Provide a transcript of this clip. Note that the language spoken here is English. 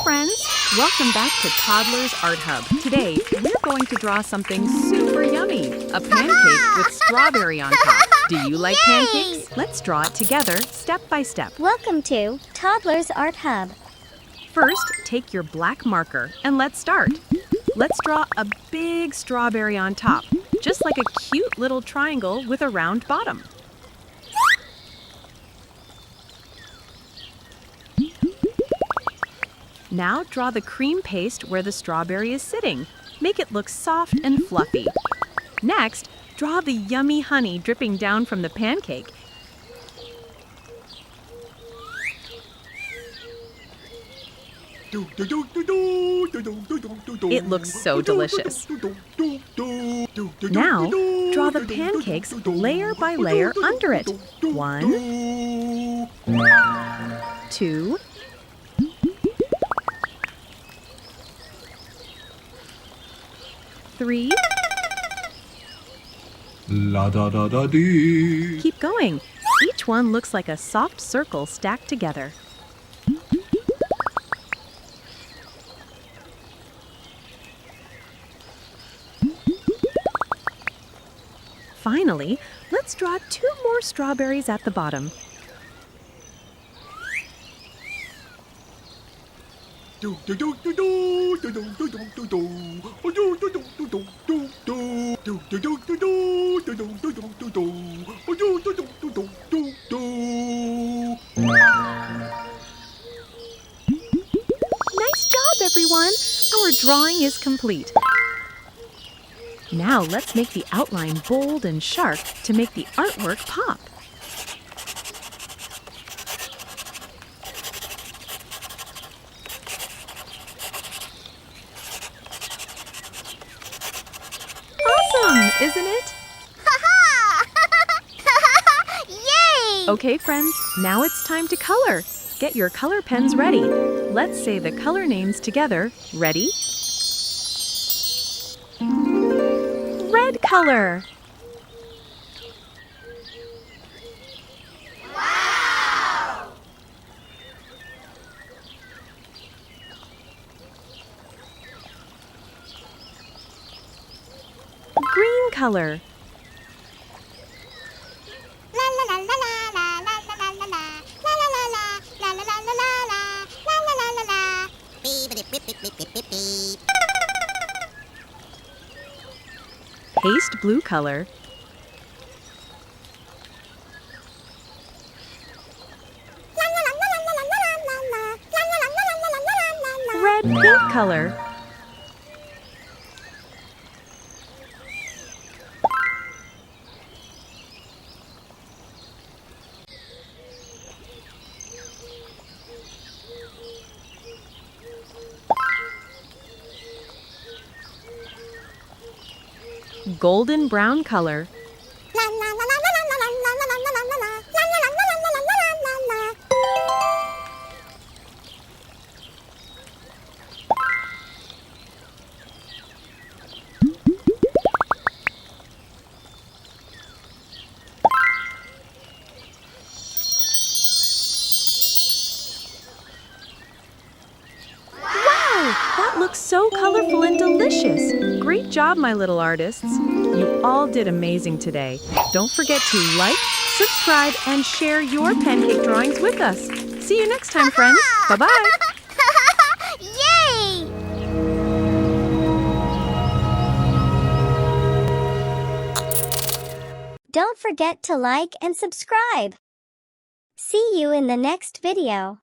friends! Welcome back to Toddlers Art Hub. Today, we're going to draw something super yummy, a pancake with strawberry on top. Do you like pancakes? Let's draw it together, step by step. Welcome to Toddlers Art Hub. First, take your black marker and let's start. Let's draw a big strawberry on top, just like a cute little triangle with a round bottom. Now draw the cream paste where the strawberry is sitting. Make it look soft and fluffy. Next, draw the yummy honey dripping down from the pancake. It looks so delicious. Now, draw the pancakes layer by layer under it. 1, 2, 3. La da da da dee. Keep going. Each one looks like a soft circle stacked together. Finally, let's draw 2 more strawberries at the bottom. Nice job, everyone! Our drawing is complete. Now let's make the outline bold and sharp to make the artwork pop. Awesome, isn't it? Yay! Okay, friends, now it's time to color. Get your color pens ready. Let's say the color names together. Ready? Red color. Wow! Green color. Paste blue color. Red pink color. Golden brown color. That looks so colorful and delicious. Great job, my little artists. You all did amazing today. Don't forget to like, subscribe, and share your pancake drawings with us. See you next time, friends. Bye-bye. Yay! Don't forget to like and subscribe. See you in the next video.